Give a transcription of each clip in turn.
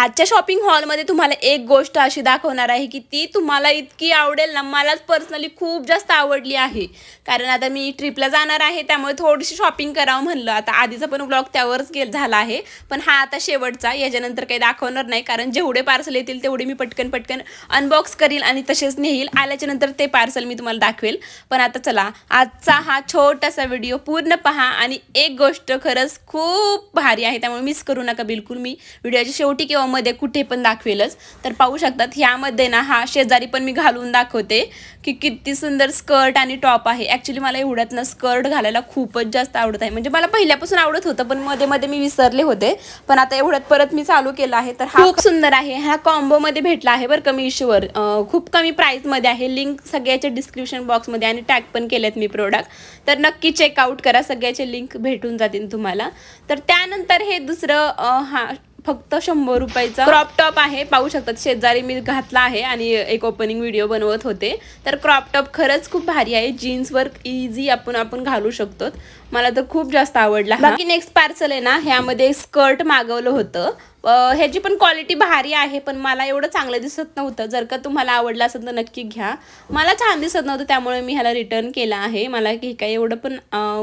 आजच्या शॉपिंग हॉलमध्ये तुम्हाला एक गोष्ट अशी दाखवणार आहे की ती तुम्हाला इतकी आवडेल ना, मलाच पर्सनली खूप जास्त आवडली आहे. कारण आता मी ट्रिपला जाणार आहे, त्यामुळे थोडीशी शॉपिंग करावं म्हणलं. आता आधीचा पण व्लॉग त्यावरच झाला आहे, पण हा आता शेवटचा. याच्यानंतर काही दाखवणार नाही, कारण जेवढे पार्सल येतील तेवढे मी पटकन पटकन अनबॉक्स करील आणि तसेच नेईल. आल्याच्यानंतर ते पार्सल मी तुम्हाला दाखवेल. पण आता चला, आजचा हा छोटासा व्हिडिओ पूर्ण पहा. आणि एक गोष्ट खरंच खूप भारी आहे, त्यामुळे मिस करू नका बिलकुल. मी व्हिडिओच्या शेवटी किंवा मध्ये कुठे पण दाखवेलच. तर पाहू शकतात ह्यामध्ये ना, हा शेजारी पण मी घालून दाखवते की किती सुंदर स्कर्ट आणि टॉप आहे. ॲक्च्युली मला एवढ्यात ना स्कर्ट घालायला खूपच जास्त आवडत आहे. म्हणजे मला पहिल्यापासून आवडत होतं, पण मध्ये मध्ये मी विसरले होते. पण आता एवढ्यात परत मी चालू केलं आहे. तर हा खूप सुंदर आहे. हा कॉम्बोमध्ये भेटला आहे बरं का मीशोवर. खूप कमी प्राईसमध्ये आहे. लिंक सगळ्याच्या डिस्क्रिप्शन बॉक्समध्ये आणि टॅग पण केलेत मी प्रोडक्ट. तर नक्की चेकआउट करा, सगळ्याचे लिंक भेटून जातील तुम्हाला. तर त्यानंतर हे दुसरं हा फक्त 100 रुपयाचा क्रॉप टॉप आहे. पाहू शकतात शेजारी मी घातला आहे आणि एक ओपनिंग व्हिडिओ बनवत होते. तर क्रॉप टॉप खरंच खूप भारी आहे. जीन्सवर इझी आपण घालू शकतो. मला तर खूप जास्त आवडला. बाकी नेक्स्ट पार्सल आहे ना, ह्यामध्ये स्कर्ट मागवलं होतं. ह्याची पण क्वालिटी भारी आहे, पण मला एवढं चांगलं दिसत नव्हतं. जर का तुम्हाला आवडलं असेल तर नक्की घ्या. मला छान दिसत नव्हतं, त्यामुळे मी ह्याला रिटर्न केला आहे. मला की काही एवढं पण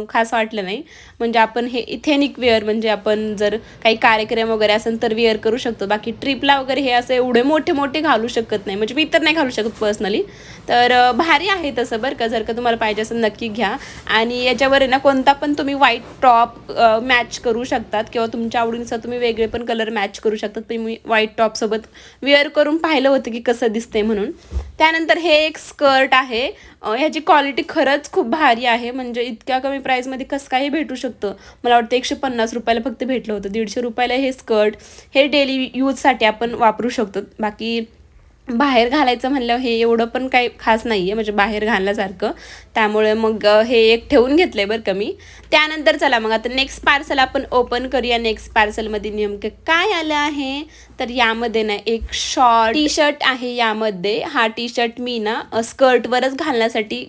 खास वाटलं नाही. म्हणजे आपण हे इथेनिक वेअर, म्हणजे आपण जर काही कार्यक्रम वगैरे असेल तर वेअर करू शकतो. बाकी ट्रिपला वगैरे हे असं एवढे मोठे मोठे घालू शकत नाही. म्हणजे मी तर नाही घालू शकत पर्सनली. तर भारी आहे तसं बरं का. जर का तुम्हाला पाहिजे असेल नक्की घ्या. आणि याच्यावर आहे ना, कोणता पण तुम्ही व्हाईट टॉप मॅच करू शकतात, किंवा तुमच्या आवडीनुसार तुम्ही वेगळे पण कलर मॅच करू शकतात. पण मी व्हाईट टॉपसोबत वेअर करून पाहिलं होतं की कसं दिसतंय म्हणून. त्यानंतर हे एक स्कर्ट आहे. ह्याची क्वालिटी खरंच खूप भारी आहे. म्हणजे इतक्या कमी प्राईसमध्ये कसं काही भेटू शकतं. मला वाटतं 150 रुपयाला फक्त भेटलं होतं. 150 रुपयाला हे स्कर्ट. हे डेली यूजसाठी आपण वापरू शकतो. बाकी बाहेर घालायचं म्हणल्यावर हे एवढं पण काही खास नाही आहे, म्हणजे बाहेर घालण्यासारखं. त्यामुळे मग हे एक ठेवून घेतलं आहे बरं का मी. त्यानंतर चला मग आता नेक्स्ट पार्सल आपण ओपन करूया. नेक्स्ट पार्सलमध्ये नेमकं काय आलं आहे, तर यामध्ये ना एक शॉर्ट टी शर्ट आहे. यामध्ये हा टी शर्ट मी ना स्कर्टवरच घालण्यासाठी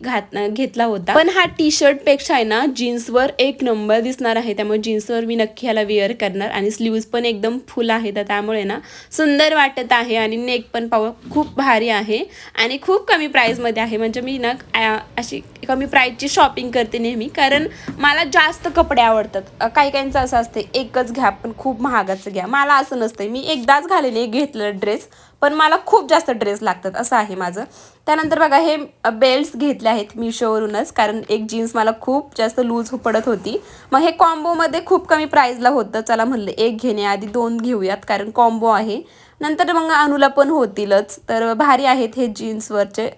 घेतला होता. पण हा टी शर्टपेक्षा आहे ना जीन्सवर एक नंबर दिसणार आहे. त्यामुळे जीन्सवर मी नक्की ह्याला वेअर करणार. आणि स्लीव्ज पण एकदम फुल आहे, तर त्यामुळे ना सुंदर वाटत आहे. आणि नेक पण पाहू खूप भारी आहे आणि खूप कमी प्राईसमध्ये आहे. म्हणजे मी ना अशी कमी प्राईसची शॉपिंग करते नेहमी, कारण मला जास्त कपडे आवडतात. काही काहींचं असं असते एकच घ्या पण खूप महागाचं घ्या. मला असं नसतं. मी एकदाच घालेन एक घेतलेला ड्रेस, पण मला खूप जास्त ड्रेस लागतात, असं आहे माझं. त्यानंतर बघा हे बेल्ट्स घेतले आहेत मिशोवरूनच, कारण एक जीन्स मला खूप जास्त लूज पडत होती. मग हे कॉम्बोमध्ये खूप कमी प्राईजला होतं. चला म्हणलं एक घेण्याआधी दोन घेऊयात, कारण कॉम्बो आहे. नंतर मग अनुला पण होतीलच. तर भारी आहेत हे जीन्सवरचे.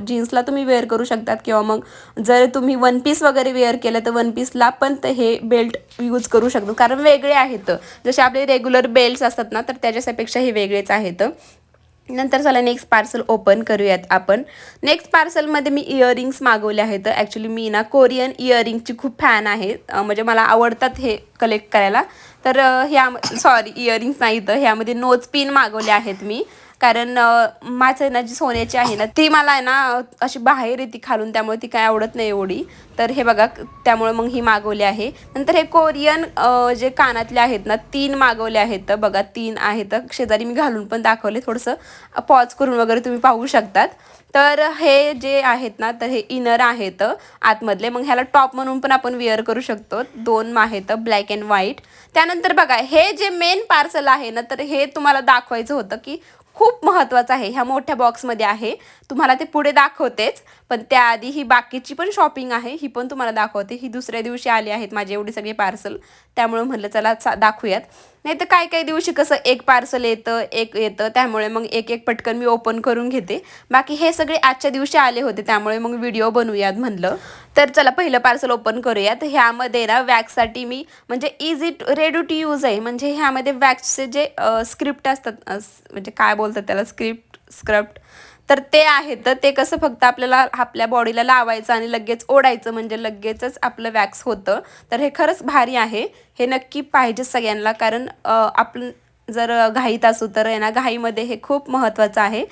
जीन्सला तुम्ही वेअर करू शकतात, किंवा मग जर तुम्ही वन पीस वगैरे वेअर केलं तर वन पीसला पण हे बेल्ट यूज करू शकतो, कारण वेगळे आहेत. जसे आपले रेग्युलर बेल्ट्स असतात ना, तर त्याच्यापेक्षा हे वेगळेच आहेत. नंतर चला नेक्स्ट पार्सल ओपन करूयात आपण. नेक्स्ट पार्सलमध्ये मी इयरिंग्स मागवले आहेत. ॲक्च्युली मी ना कोरियन इयरिंगची खूप फॅन आहे. म्हणजे मला आवडतात हे कलेक्ट करायला. तर ह्या सॉरी इयरिंग्स नाही, तर ह्यामध्ये नोज पिन मागवले आहेत मी. कारण माझं ना जी सोन्याची आहे ना, ती मला आहे ना अशी बाहेर येते खालून, त्यामुळे ती काय आवडत नाही एवढी. तर हे बघा, त्यामुळे मग ही मागवली आहे. नंतर हे कोरियन जे कानातले आहेत ना 3 मागवले आहेत. बघा 3 आहेत. शेजारी मी घालून पण दाखवले, थोडंसं पॉज करून वगैरे तुम्ही पाहू शकतात. तर हे जे आहेत ना, तर हे इनर आहेत आतमधले. मग ह्याला टॉप म्हणून पण आपण वेअर करू शकतो. 2 आहेत ब्लॅक अँड व्हाईट. त्यानंतर बघा हे जे मेन पार्सल आहे ना, तर हे तुम्हाला दाखवायचं होतं की खूप महत्त्वाचं आहे. ह्या मोठ्या बॉक्समध्ये आहे. तुम्हाला ते पुढे दाखवतेच, पण त्याआधी ही बाकीची पण शॉपिंग आहे, ही पण तुम्हाला दाखवते. ही दुसऱ्या दिवशी आली आहेत माझे एवढे सगळे पार्सल, त्यामुळे म्हटलं चला दाखवूयात. नाही तर काही काही दिवशी कसं एक पार्सल येतं एक येतं, त्यामुळे मग एक एक पटकन मी ओपन करून घेते. बाकी हे सगळे आजच्या दिवशी आले होते, त्यामुळे मग व्हिडिओ बनवूयात म्हणलं. तर चला पहिलं पार्सल ओपन करूयात. ह्यामध्ये ना वॅक्ससाठी मी, म्हणजे इझी रेडी टू यूज आहे. म्हणजे ह्यामध्ये वॅक्सचे जे स्क्रिप्ट असतात, म्हणजे काय बोलतात त्याला, स्क्रप्ट, तर ते आहेत. तर ते कसं फक्त आपल्याला आपल्या बॉडीला लावायचं आणि लगेच ओढायचं, म्हणजे लगेचच आपलं वॅक्स होतं. तर हे खरंच भारी आहे. हे नक्की पाहिजे सगळ्यांना, कारण आपण जर घाईत असू तर आहे ना, घाईमध्ये हे खूप महत्त्वाचं आहे,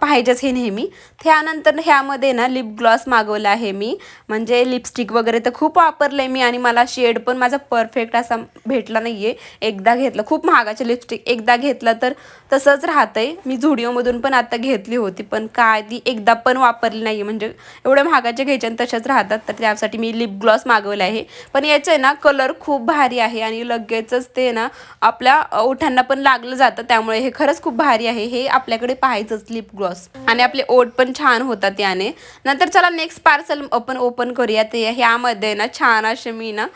पाहिजेच हे नेहमी. त्यानंतर ह्यामध्ये ना लिप ग्लॉस मागवला आहे मी, म्हणजे लिपस्टिक वगैरे तर खूप वापरलं आहे मी आणि मला शेड पण माझा परफेक्ट असा भेटला नाही आहे. एकदा घेतलं, खूप महागाचे लिपस्टिक एकदा घेतलं तर तसंच राहतं आहे. मी झुडिओमधून पण आता घेतली होती, पण काय ती एकदा पण वापरली नाही आहे, म्हणजे एवढ्या महागाचे घ्यायचे आणि तशाच राहतात. तर त्यासाठी मी लिप ग्लॉस मागवला आहे. पण याचं ना कलर खूप भारी आहे आणि लगेचच ते ना आपल्या ओठांना पण लागलं जातं, त्यामुळे हे खरंच खूप भारी आहे. हे आपल्याकडे पाहायचंच लिप ग्लॉस, आणि आपले ओठ पण छान होतात याने. नंतर चला नेक्स्ट पार्सल आपण ओपन करूया. ते ह्यामध्ये ना छान असे मी ना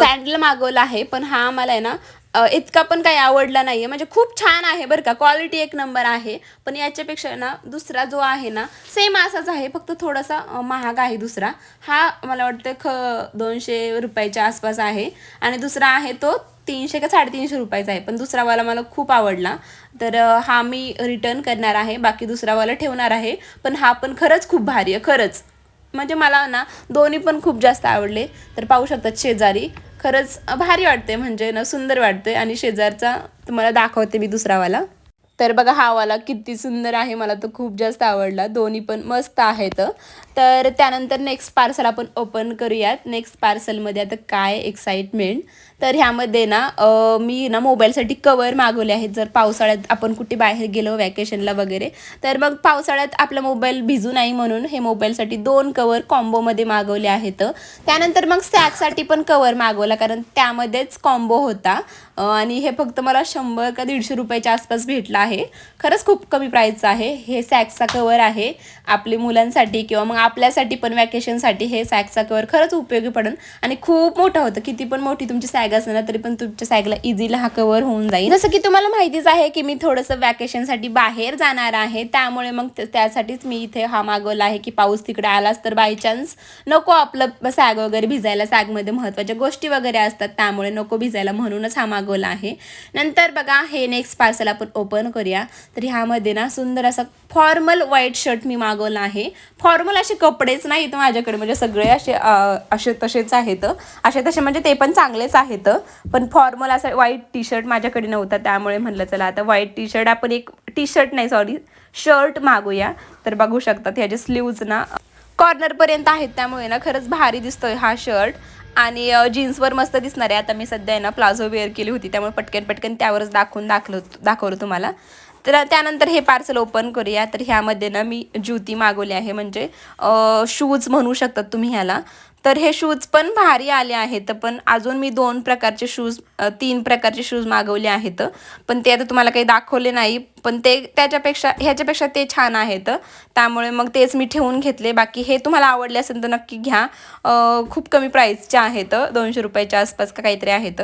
सँडल मागवला आहे, पण हा मला आहे ना इतका पण काही आवडला नाही आहे. म्हणजे खूप छान आहे बरं का, क्वालिटी एक नंबर आहे, पण याच्यापेक्षा ना दुसरा जो आहे ना सेम असाच आहे, फक्त थोडासा महाग आहे दुसरा. हा मला वाटतं 200 रुपयाच्या आसपास आहे आणि दुसरा आहे तो 300 का 350 रुपयाचा आहे. पण दुसरावाला मला खूप आवडला, तर हा मी रिटर्न करणार आहे. बाकी दुसरावाला ठेवणार आहे. पण हा पण खरंच खूप भारी आहे, खरंच. म्हणजे मला ना दोन्ही पण खूप जास्त आवडले. तर पाहू शकतात शेजारी, खरंच भारी वाटते, म्हणजे ना सुंदर वाटते. आणि शेजारचा तुम्हाला दाखवते मी दुसरावाला. तर बघा हा वाला किती सुंदर आहे, मला तर खूप जास्त आवडला. दोन्ही पण मस्त आहेत. तर त्यानंतर नेक्स्ट पार्सल आपण ओपन करूयात. नेक्स्ट पार्सलमध्ये आता काय एक्साइटमेंट. तर ह्यामध्ये ना मी ना मोबाईलसाठी कवर मागवले आहेत. जर पावसाळ्यात आपण कुठे बाहेर गेलो वॅकेशनला वगैरे, तर मग पावसाळ्यात आपला मोबाईल भिजू नाही म्हणून हे मोबाईलसाठी 2 कवर कॉम्बोमध्ये मागवले आहेत. त्यानंतर मग सॅकसाठी पण कवर मागवला, कारण त्यामध्येच कॉम्बो होता. आणि हे फक्त मला 100 का 150 रुपयाच्या आसपास भेटला आहे. खरंच खूप कमी प्राईसचं आहे. हे सॅकचा कवर आहे आपल्या मुलांसाठी किंवा मग आपल्यासाठी पण वॅकेशनसाठी हे सॅकचा कवर खरंच उपयोगी पडेल. आणि खूप मोठं होतं, किती पण मोठी तुमची सॅग असेल ना तरी पण तुमच्या सॅगला इझिली हा कवर होऊन जाईल. जसं की तुम्हाला माहितीच आहे की मी थोडंसं वॅकेशनसाठी बाहेर जाणार आहे, त्यामुळे मग त्यासाठीच मी इथे हा मागवला आहे की पाऊस तिकडे आलाच तर बाय चान्स नको आपलं सॅग वगैरे भिजायला. सॅगमध्ये महत्त्वाच्या गोष्टी वगैरे असतात, त्यामुळे नको भिजायला म्हणूनच हा मागवला आहे. नंतर बघा हे नेक्स्ट पार्सल आपण ओपन करूया. तर ह्यामध्ये ना सुंदर असा फॉर्मल व्हाईट शर्ट मी मागवला आहे. फॉर्मल असे कपडेच नाहीत माझ्याकडे, म्हणजे सगळे असे तसेच आहेत. असे तसे म्हणजे ते पण चांगलेच आहेत, पण फॉर्मल असा व्हाईट टी शर्ट माझ्याकडे नव्हता, त्यामुळे म्हणलं चला आता व्हाईट टी शर्ट आपण एक टी शर्ट नाही सॉरी शर्ट मागूया. तर बघू शकतात ह्याचे स्लीव्ज ना कॉर्नरपर्यंत आहेत, त्यामुळे ना खरंच भारी दिसतोय हा शर्ट. आणि जीन्सवर मस्त दिसणार आहे. आता मी सध्या ना प्लाझो वेअर केली होती, त्यामुळे पटकन त्यावरच दाखवलं तुम्हाला. तर त्यानंतर हे पार्सल ओपन करूया. तर ह्यामध्ये ना मी ज्युती मागवली आहे, म्हणजे शूज म्हणू शकतात तुम्ही ह्याला. तर हे शूज पण भारी आले आहेत, पण अजून मी 2 प्रकारचे शूज 3 प्रकारचे शूज मागवले आहेत, पण ते आता तुम्हाला काही दाखवले नाही. पण ते ह्याच्यापेक्षा ते छान आहेत, त्यामुळे मग तेच मी ठेवून घेतले. बाकी हे तुम्हाला आवडले असेल तर नक्की घ्या. खूप कमी प्राईसचे आहेत, 200 रुपयाच्या आसपास का काहीतरी आहेत.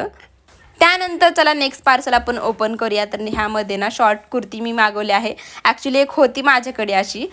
त्यानंतर चला नेक्स्ट पार्सल आपण ओपन करूया. तर ह्यामध्ये ना शॉर्ट कुर्ती मी मागवली आहे. ॲक्च्युली एक होती माझ्याकडे अशी,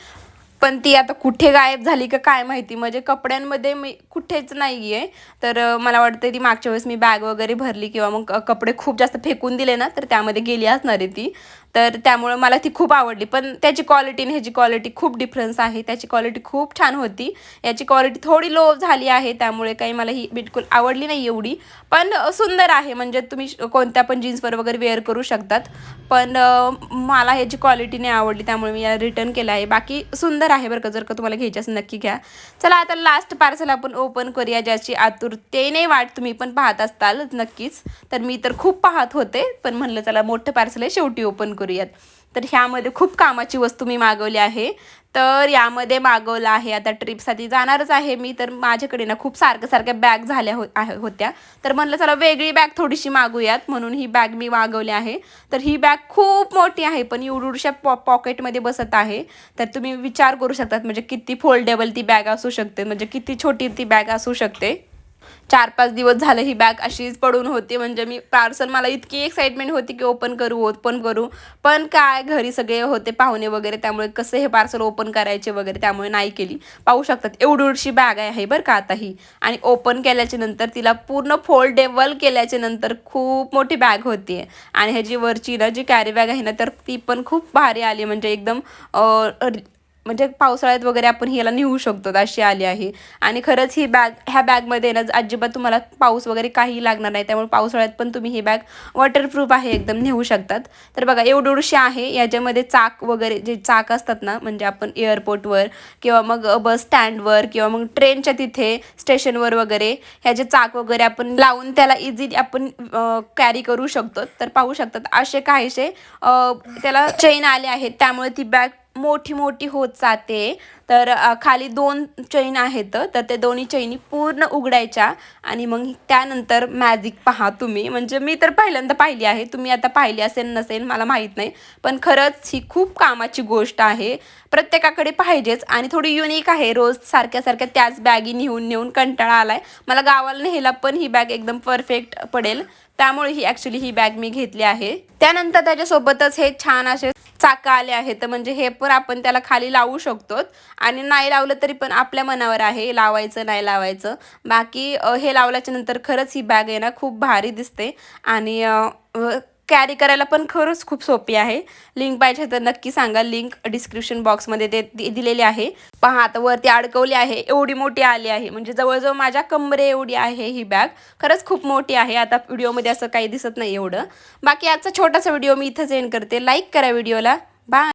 पण ती आता कुठे गायब झाली का काय माहिती, म्हणजे कपड्यांमध्ये मी कुठेच नाही आहे. तर मला वाटतं ती मागच्या वेळेस मी बॅग वगैरे भरली किंवा मग कपडे खूप जास्त फेकून दिले ना, तर त्यामध्ये गेली असणार आहे ती. तर त्यामुळे मला ती खूप आवडली, पण त्याची क्वालिटी आणि ह्याची क्वालिटी खूप डिफरन्स आहे. त्याची क्वालिटी खूप छान होती, याची क्वालिटी थोडी लो झाली आहे, त्यामुळे काही मला ही बिलकुल आवडली नाही एवढी. पण सुंदर आहे, म्हणजे तुम्ही कोणत्या पण जीन्सवर वगैरे वेअर करू शकतात. पण मला ह्याची क्वालिटी नाही आवडली, त्यामुळे मी या रिटर्न केलं आहे. बाकी सुंदर आहे बरं का, जर का तुम्हाला घ्यायची असेल नक्की घ्या. चला आता लास्ट पार्सल आपण ओपन करूया, ज्याची आतुरतेने वाट तुम्ही पण पाहत असताल नक्कीच. तर मी तर खूप पाहत होते, पण म्हणलं चला मोठं पार्सल आहे शेवटी ओपन करूयात. तर ह्यामध्ये खूप कामाची वस्तू मी मागवली आहे. तर यामध्ये मागवलं आहे, आता ट्रिपसाठी जाणारच आहे मी, तर माझ्याकडे ना खूप सारख्या बॅग झाल्या होत्या. तर म्हणलं चला वेगळी बॅग थोडीशी मागूयात, म्हणून ही बॅग मी मागवली आहे. तर ही बॅग खूप मोठी आहे, पण एवढूशा पॉकेटमध्ये बसत आहे. तर तुम्ही विचार करू शकतात म्हणजे किती फोल्डेबल ती बॅग असू शकते, म्हणजे किती छोटी ती बॅग असू शकते. 4-5 दिवस झालं ही बॅग अशीच पडून होती, म्हणजे मी पार्सल मला इतकी एक्साइटमेंट होती की ओपन करू, पण काय घरी सगळे होते पाहुणे वगैरे, त्यामुळे कसं हे पार्सल ओपन करायचे वगैरे, त्यामुळे नाही केली. पाहू शकतात एवढीशी बॅग आहे बरं का आता ही. आणि ओपन केल्याच्या नंतर तिला पूर्ण फोल्डेबल केल्याच्या नंतर खूप मोठी बॅग होती. आणि ह्याची वरची ना जी कॅरी बॅग आहे ना, तर ती पण खूप भारी आली, म्हणजे एकदम म्हणजे पावसाळ्यात वगैरे आपण ह्याला नेऊ शकतो अशी आली आहे. आणि खरंच ही बॅग, ह्या बॅगमध्ये ना अजिबात तुम्हाला पाऊस वगैरे काही लागणार नाही, त्यामुळे पावसाळ्यात पण तुम्ही ही बॅग वॉटरप्रूफ आहे एकदम नेऊ शकतात. तर बघा एवढीशी आहे. याच्यामध्ये चाक वगैरे जे चाक असतात ना, म्हणजे आपण एअरपोर्टवर किंवा मग बस स्टँडवर किंवा मग ट्रेनच्या तिथे स्टेशनवर वगैरे ह्याचे चाक वगैरे आपण लावून त्याला इझिली आपण कॅरी करू शकतो. तर पाहू शकतात असे काहीसे त्याला चेन आले आहेत, त्यामुळे ती बॅग मोठी मोठी होत जाते. तर खाली 2 चैन आहेत, तर ते दोन्ही चैनी पूर्ण उघडायच्या आणि मग त्यानंतर मॅजिक पहा तुम्ही. म्हणजे मी तर पहिल्यांदा पाहिली आहे, तुम्ही आता पाहिली असेल नसेल मला माहीत नाही, पण खरंच ही खूप कामाची गोष्ट आहे. प्रत्येकाकडे पाहिजेच आणि थोडी युनिक आहे. रोज सारख्या सारख्या त्याच बॅगी नेऊन नेऊन कंटाळा आलाय मला. गावाला न्यायला पण ही बॅग एकदम परफेक्ट पडेल, त्यामुळे ही बॅग मी घेतली आहे. त्यानंतर त्याच्यासोबतच हे छान असे चाकं आले आहेत, म्हणजे हे पण आपण त्याला खाली लावू शकतो आणि नाही लावलं तरी पण आपल्या मनावर आहे लावायचं नाही लावायचं. बाकी हे लावल्याच्या नंतर खरंच ही बॅग आहे ना खूप भारी दिसते आणि कॅरी करायला पण खरंच खूप सोपी आहे. लिंक पाहिजे तर नक्की सांगा, लिंक डिस्क्रिप्शन बॉक्समध्ये दिलेली आहे. पहा आता वरती अडकवली आहे, एवढी मोठी आली आहे, म्हणजे जवळजवळ माझ्या कमरे एवढी आहे ही बॅग. खरंच खूप मोठी आहे. आता व्हिडिओमध्ये असं काही दिसत नाही एवढं. बाकी आजचा छोटासा व्हिडिओ मी इथंच एंड करते. लाईक करा व्हिडिओला. बाय.